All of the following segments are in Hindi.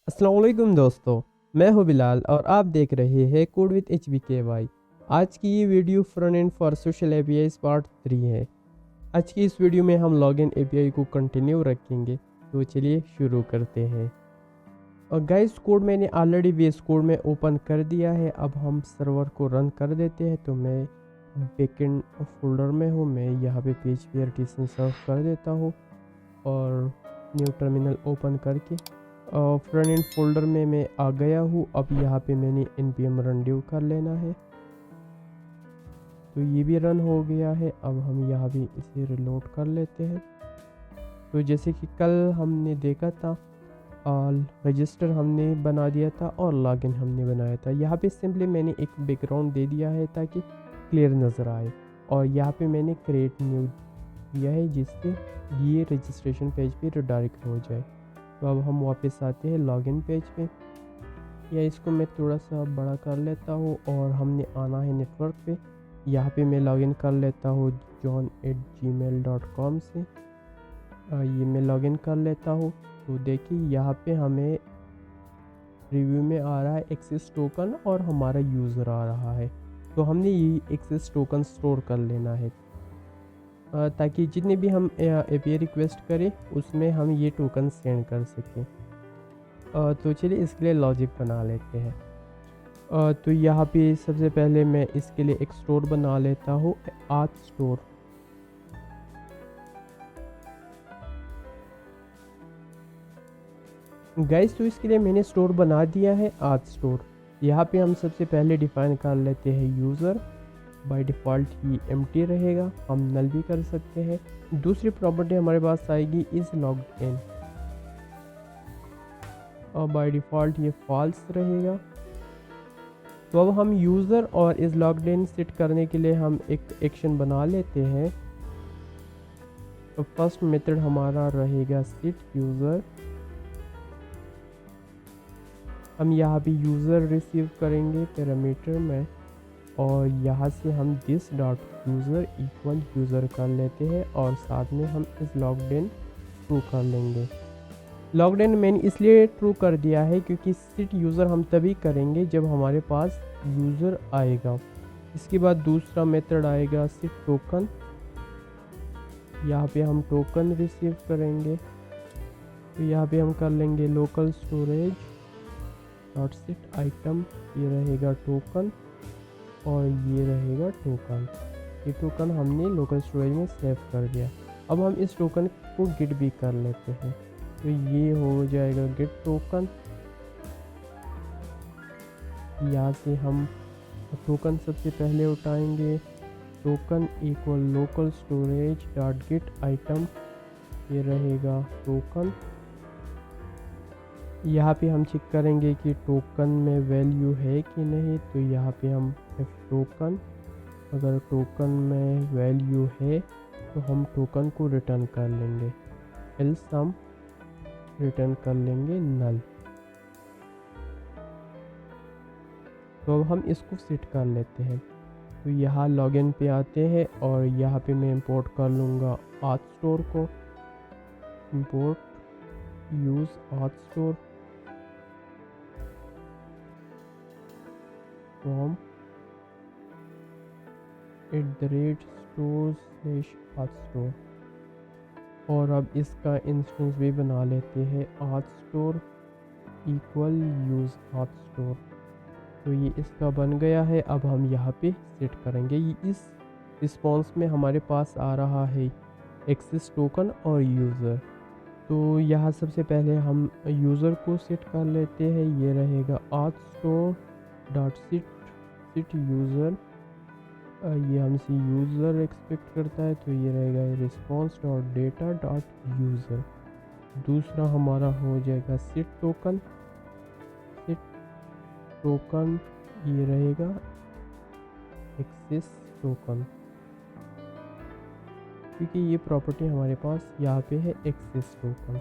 अस्सलाम वालेकुम दोस्तों, मैं हूं बिलाल और आप देख रहे हैं कोड विद HBKY। आज की ये video front end for social API part 3 है। आज की इस वीडियो में हम लॉगिन एपीआई को कंटिन्यू रखेंगे, तो चलिए शुरू करते हैं। और गाइस, कोड मैंने ऑलरेडी VS कोड में ओपन कर दिया है। अब हम सर्वर को रन कर देते हैं। तो मैं बैकएंड फोल्डर में हूँ, मैं यहाँ पे PHP आर्टिसन सर्व कर देता हूँ और न्यू टर्मिनल ओपन करके फ्रंट एंड फोल्डर में मैं आ गया हूँ। अब यहाँ पे मैंने npm रन ड्यू कर लेना है, तो ये भी रन हो गया है। अब हम यहाँ भी इसे रिलोड कर लेते हैं। तो जैसे कि कल हमने देखा था, रजिस्टर हमने बना दिया था और लॉगिन हमने बनाया था। यहाँ पे सिंपली मैंने एक बैकग्राउंड दे दिया है ताकि क्लियर नज़र आए, और यहाँ पे मैंने क्रिएट न्यू दिया है जिससे ये रजिस्ट्रेशन पेज पे रिडायरेक्ट हो जाए। तो अब हम वापस आते हैं लॉगिन पेज पे, या इसको मैं थोड़ा सा बड़ा कर लेता हूँ और हमने आना है नेटवर्क पे। यहाँ पे मैं लॉगिन कर लेता हूँ john@gmail.com से। ये मैं लॉगिन कर लेता हूँ। तो देखिए यहाँ पे हमें रिव्यू में आ रहा है एक्सेस टोकन और हमारा यूज़र आ रहा है। तो हमने ये एक्सेस टोकन स्टोर कर लेना है ताकि जितने भी हम API रिक्वेस्ट करें उसमें हम ये टोकन सेंड कर सकें। तो चलिए इसके लिए लॉजिक बना लेते हैं। तो यहाँ पे सबसे पहले मैं इसके लिए एक स्टोर बना लेता हूँ, आथ स्टोर। गाइस, तो इसके लिए मैंने स्टोर बना दिया है, आथ स्टोर। यहाँ पे हम सबसे पहले डिफाइन कर लेते हैं user. By default he empty रहेगा, हम नल भी कर सकते हैं। दूसरी प्रॉपर्टी हमारे पास आएगी इज़ लॉग्ड इन, और बाय डिफ़ॉल्ट ये फॉल्स रहेगा। तो अब हम यूज़र और इस लॉग्ड इन सेट करने के लिए हम एक एक्शन बना लेते हैं। तो फर्स्ट मेथड हमारा रहेगा सेट यूज़र। हम यहाँ भी यूज़र रिसीव करेंगे पैरामीटर में, और यहाँ से हम this dot user equal user कर लेते हैं और साथ में हम इस लॉग्ड इन ट्रू कर लेंगे। लॉग्ड इन मैंने इसलिए ट्रू कर दिया है क्योंकि सेट यूज़र हम तभी करेंगे जब हमारे पास यूज़र आएगा। इसके बाद दूसरा मेथड आएगा सेट टोकन। यहाँ पे हम टोकन रिसीव करेंगे। तो यहाँ पे हम कर लेंगे local storage dot set item, ये रहेगा टोकन और ये रहेगा टोकन। ये टोकन हमने लोकल स्टोरेज में सेव कर दिया। अब हम इस टोकन को गिट भी कर लेते हैं। तो ये हो जाएगा गेट टोकन। यहाँ से हम टोकन सबसे पहले उठाएंगे, token equal local storage dot gate item, ये रहेगा टोकन। यहाँ पे हम चेक करेंगे कि टोकन में वैल्यू है कि नहीं। तो यहाँ पे हम टोकन, अगर टोकन में वैल्यू है तो हम टोकन को रिटर्न कर लेंगे, एल्स हम रिटर्न कर लेंगे नल। तो अब हम इसको सेट कर लेते हैं। तो यहाँ लॉगिन पे आते हैं और यहाँ पे मैं इंपोर्ट कर लूँगा आथ स्टोर को। इंपोर्ट यूज़ आथ स्टोर फ्रॉम @store/auth-store, और अब इसका इंस्टेंस भी बना लेते हैं आथ स्टोर इक्वल यूज़ आथ स्टोर। तो ये इसका बन गया है। अब हम यहाँ पे सेट करेंगे। ये इस रिस्पॉन्स में हमारे पास आ रहा है एक्सेस टोकन और यूज़र। तो यहाँ सबसे पहले हम यूज़र को सेट कर लेते हैं। ये रहेगा आथ स्टोर डॉट सेट यूज़र। ये हमसे यूज़र एक्सपेक्ट करता है, तो ये रहेगा response dot data dot user. दूसरा हमारा हो जाएगा सेट टोकन। सेट टोकन ये रहेगा एक्सेस टोकन, क्योंकि ये प्रॉपर्टी हमारे पास यहाँ पे है एक्सेस टोकन।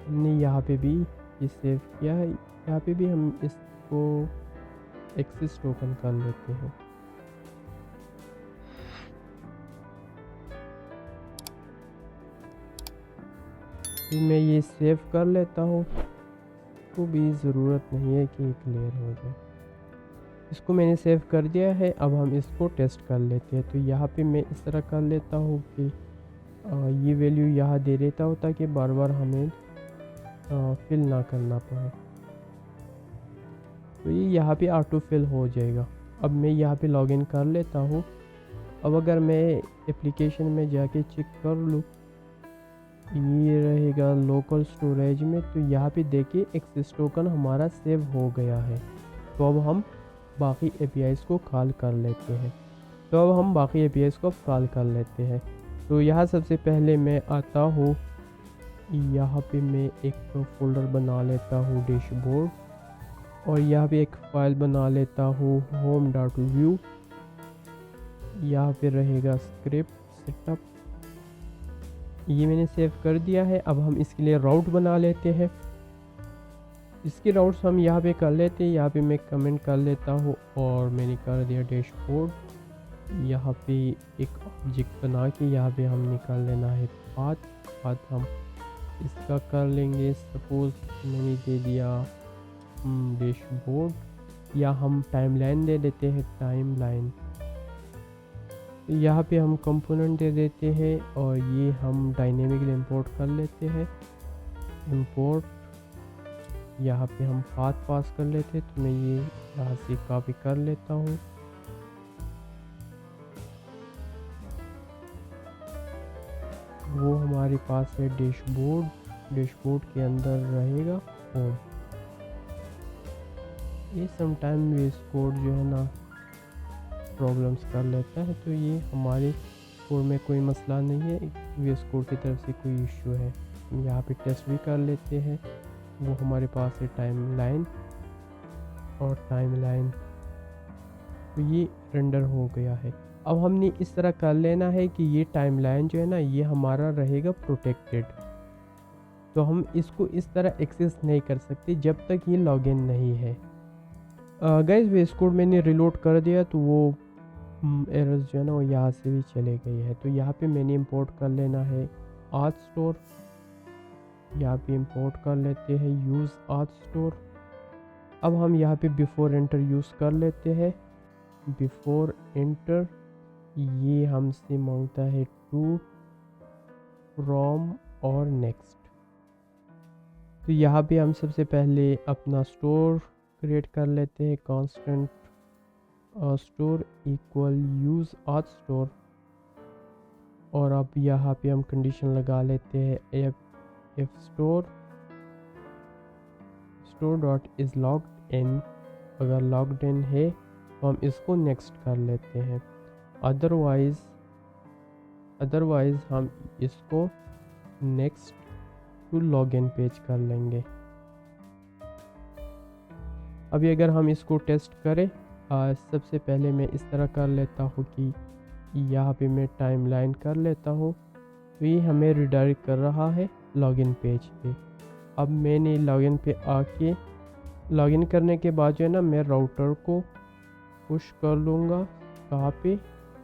हमने यहाँ पे भी ये सेव किया है। यहाँ पे भी हम इसको एक्सेस टोकन कर लेते हैं। फिर मैं ये सेव कर लेता हूँ। इसको भी ज़रूरत नहीं है कि क्लियर हो जाए। इसको मैंने सेव कर दिया है। अब हम इसको टेस्ट कर लेते हैं। तो यहाँ पे मैं इस तरह कर लेता हूँ कि ये वैल्यू यहाँ दे देता हूँ ताकि बार बार हमें फिल ना करना पड़े। तो ये यहाँ पे ऑटो फिल हो जाएगा। अब मैं यहाँ पे लॉगिन कर लेता हूँ। अब अगर मैं एप्लीकेशन में जाके चेक कर लूँ, ये रहेगा लोकल स्टोरेज में, तो यहाँ पे देखिए एक्सेस टोकन हमारा सेव हो गया है। तो अब हम बाकी एपीआईज़ को कॉल कर लेते हैं। तो यहाँ सबसे पहले मैं आता हूँ, यहाँ पे मैं एक फ़ोल्डर बना लेता हूँ डैशबोर्ड, और यहाँ पे एक फ़ाइल बना लेता हूँ home.view। यहाँ पे रहेगा स्क्रिप्ट सेटअप, ये मैंने सेव कर दिया है। अब हम इसके लिए राउट बना लेते हैं। इसके राउट्स हम यहाँ पे कर लेते हैं। यहाँ पे मैं कमेंट कर लेता हूँ और मैंने कर दिया डैशबोर्ड। यहाँ पे एक ऑब्जेक्ट बना के यहाँ पे हम निकाल लेना है पाथ हम इसका कर लेंगे। सपोज मैंने दे दिया डैशबोर्ड, या हम टाइमलाइन दे देते हैं टाइमलाइन। यहाँ पे हम कंपोनेंट दे देते हैं और ये हम डायनेमिकली इंपोर्ट कर लेते हैं। इंपोर्ट, यहाँ पे हम पाथ पास कर लेते हैं। तो मैं ये यहाँ से कॉपी कर लेता हूँ। वो हमारे पास है डैशबोर्ड के अंदर रहेगा होम। ये समटाइम वेस कोड जो है ना प्रॉब्लम्स कर लेता है, तो ये हमारे कोड में कोई मसला नहीं है, वेस कोड की तरफ से कोई इशू है। हम यहाँ पे टेस्ट भी कर लेते हैं। वो हमारे पास है टाइमलाइन, तो ये रेंडर हो गया है। अब हमने इस तरह कर लेना है कि ये टाइमलाइन जो है ना ये हमारा रहेगा प्रोटेक्टेड। तो हम इसको इस तरह एक्सेस नहीं कर सकते जब तक ये लॉगिन नहीं है। गाइस वेस कोड मैंने रिलोड कर दिया, तो वो एरर्स जो है ना वो यहाँ से भी चले गई है। तो यहाँ पे मैंने इंपोर्ट कर लेना है आर्ट स्टोर। यहाँ पे इंपोर्ट कर लेते हैं यूज़ आर्ट स्टोर। अब हम यहाँ पे बिफोर एंटर यूज़ कर लेते हैं। बिफोर एंटर ये हमसे मांगता है टू, फ्रॉम और नेक्स्ट। तो यहाँ पे हम सबसे पहले अपना स्टोर क्रिएट कर लेते हैं। Constant store equal use art store, और अब यहाँ पे हम कंडीशन लगा लेते हैं if store dot is logged in. अगर लॉग्ड इन है तो हम इसको नेक्स्ट कर लेते हैं, अदरवाइज हम इसको नेक्स्ट टू लॉगिन पेज कर लेंगे। अभी अगर हम इसको टेस्ट करें, सबसे पहले मैं इस तरह कर लेता हूँ कि यहाँ पे मैं टाइमलाइन कर लेता हूँ। तो ये हमें रिडायरेक्ट कर रहा है लॉगिन पेज पे। अब मैंने लॉगिन पे आके लॉगिन करने के बाद जो है ना मैं राउटर को पुश कर लूँगा, कहाँ पे,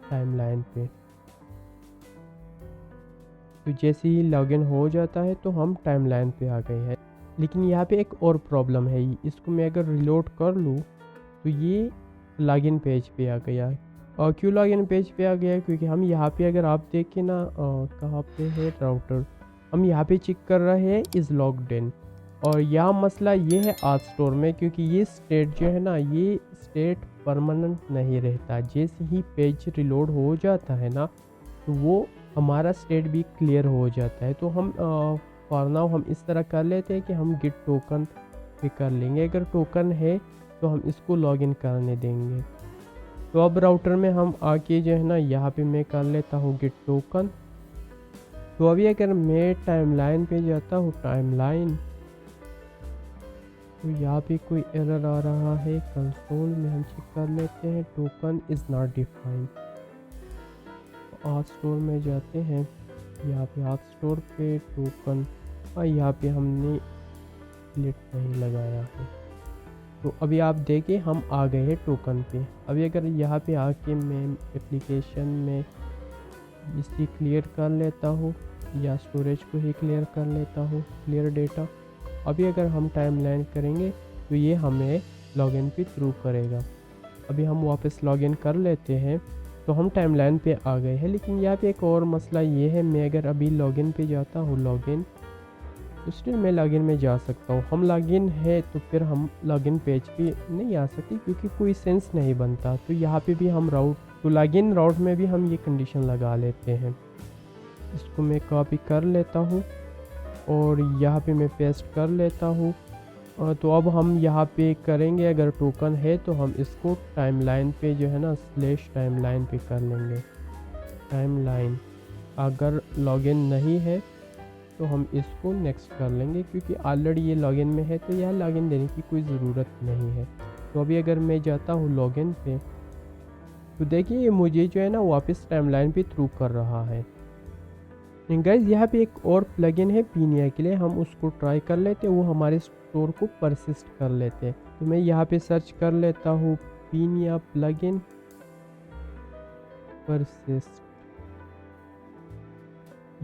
टाइमलाइन पे। तो जैसे ही लॉगिन हो जाता है तो हम टाइमलाइन पे आ गए हैं। लेकिन यहाँ पे एक और प्रॉब्लम है, इसको मैं अगर रिलोड कर लूँ तो ये लॉगिन पेज पे आ गया है। और क्यों लॉगिन पेज पे आ गया है, क्योंकि हम यहाँ पे अगर आप देखें ना कहाँ पे है राउटर, हम यहाँ पे चेक कर रहे हैं इज़ लॉग्ड इन। और यहाँ मसला ये है आर्ट स्टोर में, क्योंकि ये स्टेट जो है ना ये स्टेट परमानेंट नहीं रहता। जैसे ही पेज रिलोड हो जाता है ना तो वो हमारा स्टेट भी क्लियर हो जाता है। तो हम फॉर नाउ हम इस तरह कर लेते हैं कि हम गेट टोकन भी कर लेंगे। अगर टोकन है तो हम इसको लॉगिन करने देंगे। तो अब राउटर में हम आके जो है ना यहाँ पे मैं कर लेता हूँ गेट टोकन। तो अभी अगर मैं टाइमलाइन पे जाता हूँ, टाइमलाइन, तो यहाँ पे कोई एरर आ रहा है। कंसोल में हम चेक कर लेते हैं, token is not defined. Art store में जाते हैं, यहाँ पे आर्ट स्टोर पे टोकन, और यहाँ पे हमने स्प्लिट नहीं लगाया है। तो अभी आप देखिए हम आ गए हैं टोकन पे। अभी अगर यहाँ पे आके मैं एप्लीकेशन में इसे क्लियर कर लेता हूँ या स्टोरेज को ही क्लियर कर लेता हूँ, क्लियर डेटा, अभी अगर हम टाइमलाइन करेंगे तो ये हमें लॉगिन पे थ्रू करेगा। अभी हम वापस लॉगिन कर लेते हैं तो हम टाइमलाइन पे आ गए हैं। लेकिन यहाँ पे एक और मसला ये है, मैं अगर अभी लॉगिन पे जाता हूँ लॉगिन, तो स्टिल मैं लॉगिन में जा सकता हूँ। हम लॉगिन है तो फिर हम लॉगिन पेज पे नहीं आ सकते क्योंकि कोई सेंस नहीं बनता। तो यहाँ पे भी हम लॉगिन राउट में भी हम ये कंडीशन लगा लेते हैं। इसको मैं कॉपी कर लेता हूँ और यहाँ पे मैं पेस्ट कर लेता हूँ। तो अब हम यहाँ पे करेंगे, अगर टोकन है तो हम इसको टाइमलाइन पे जो है ना स्लैश टाइमलाइन पे कर लेंगे। टाइमलाइन अगर लॉगिन नहीं है तो हम इसको नेक्स्ट कर लेंगे, क्योंकि ऑलरेडी ये लॉगिन में है तो यहाँ लॉगिन देने की कोई ज़रूरत नहीं है। तो अभी अगर मैं जाता हूँ लॉगिन पे तो देखिए ये मुझे जो है ना वापस टाइमलाइन पे थ्रू कर रहा है। गाइस यहाँ पे एक और प्लगइन है पीनिया के लिए, हम उसको ट्राई कर लेते हैं, वो हमारे स्टोर को परसिस्ट कर लेते हैं। तो मैं यहाँ पे सर्च कर लेता हूँ पीनिया प्लगइन परसिस्ट,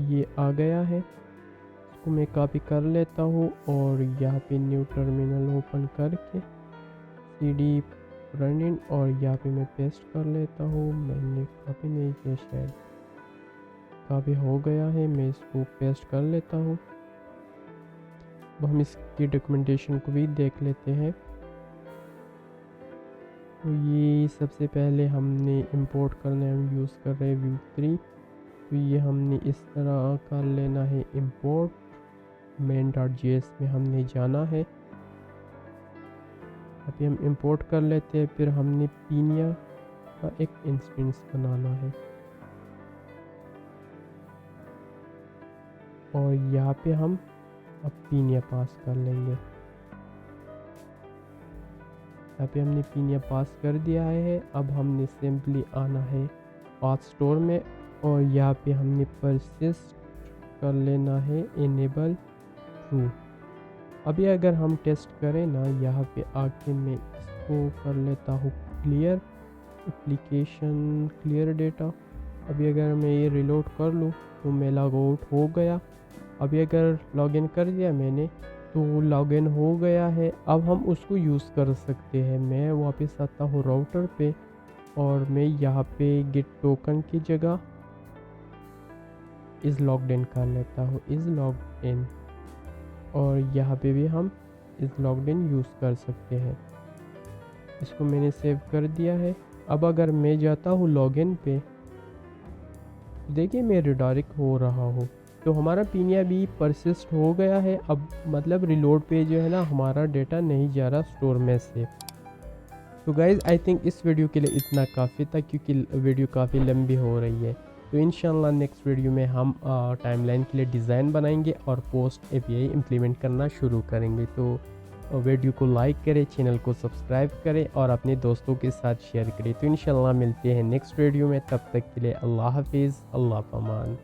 ये आ गया है। इसको मैं कॉपी कर लेता हूँ और यहाँ पे न्यू टर्मिनल ओपन करके cd रन इन और यहाँ पे मैं पेस्ट कर लेता हूँ। मैंने कॉपी नहीं किया, शायद काफ़ी हो गया है, मैं इसको पेस्ट कर लेता हूँ। अब हम इसकी डॉक्यूमेंटेशन को भी देख लेते हैं। तो ये सबसे पहले हमने इंपोर्ट करना है, हम यूज़ कर रहे हैं व्यू 3। तो ये हमने इस तरह कर लेना है इंपोर्ट main.js में हमने जाना है। अभी हम इंपोर्ट कर लेते हैं, फिर हमने पीनिया का एक इंस्टेंस बनाना है और यहाँ पे हम अब पीनिया पास कर लेंगे। यहाँ पे हमने पीनिया पास कर दिया है। अब हमने सिंपली आना है पाथ स्टोर में और यहाँ पे हमने परसिस्ट कर लेना है इनेबल ट्रू। अभी अगर हम टेस्ट करें ना, यहाँ पे आके मैं इसको कर लेता हूँ क्लियर एप्लीकेशन क्लियर डेटा। अभी अगर मैं ये रिलोड कर लूँ तो मैं लॉग आउट हो गया। अभी अगर लॉगिन कर दिया मैंने तो लॉगिन हो गया है। अब हम उसको यूज़ कर सकते हैं। मैं वापस आता हूँ राउटर पे और मैं यहाँ पे गेट टोकन की जगह इज़ लॉग्ड इन कर लेता हूँ, इज़ लॉग्ड इन, और यहाँ पे भी हम इज़ लॉग्ड इन यूज़ कर सकते हैं। इसको मैंने सेव कर दिया है। अब अगर मैं जाता हूँ लॉगिन पे, देखिए मैं रिडायरेक्ट हो रहा हूँ, तो हमारा पीनिया भी परसिस्ट हो गया है। अब मतलब रिलोड पे जो है ना हमारा डेटा नहीं जा रहा स्टोर में से। तो गाइज़ आई थिंक इस वीडियो के लिए इतना काफ़ी था, क्योंकि वीडियो काफ़ी लंबी हो रही है। तो इंशाल्लाह नेक्स्ट वीडियो में हम टाइमलाइन के लिए डिज़ाइन बनाएंगे और पोस्ट एपीआई इम्प्लीमेंट करना शुरू करेंगे। तो वीडियो को लाइक करें, चैनल को सब्सक्राइब करें और अपने दोस्तों के साथ शेयर करें। तो इंशाल्लाह मिलते हैं नेक्स्ट वीडियो में, तब तक के लिए अल्लाह हाफिज़, अल्लाह पामान।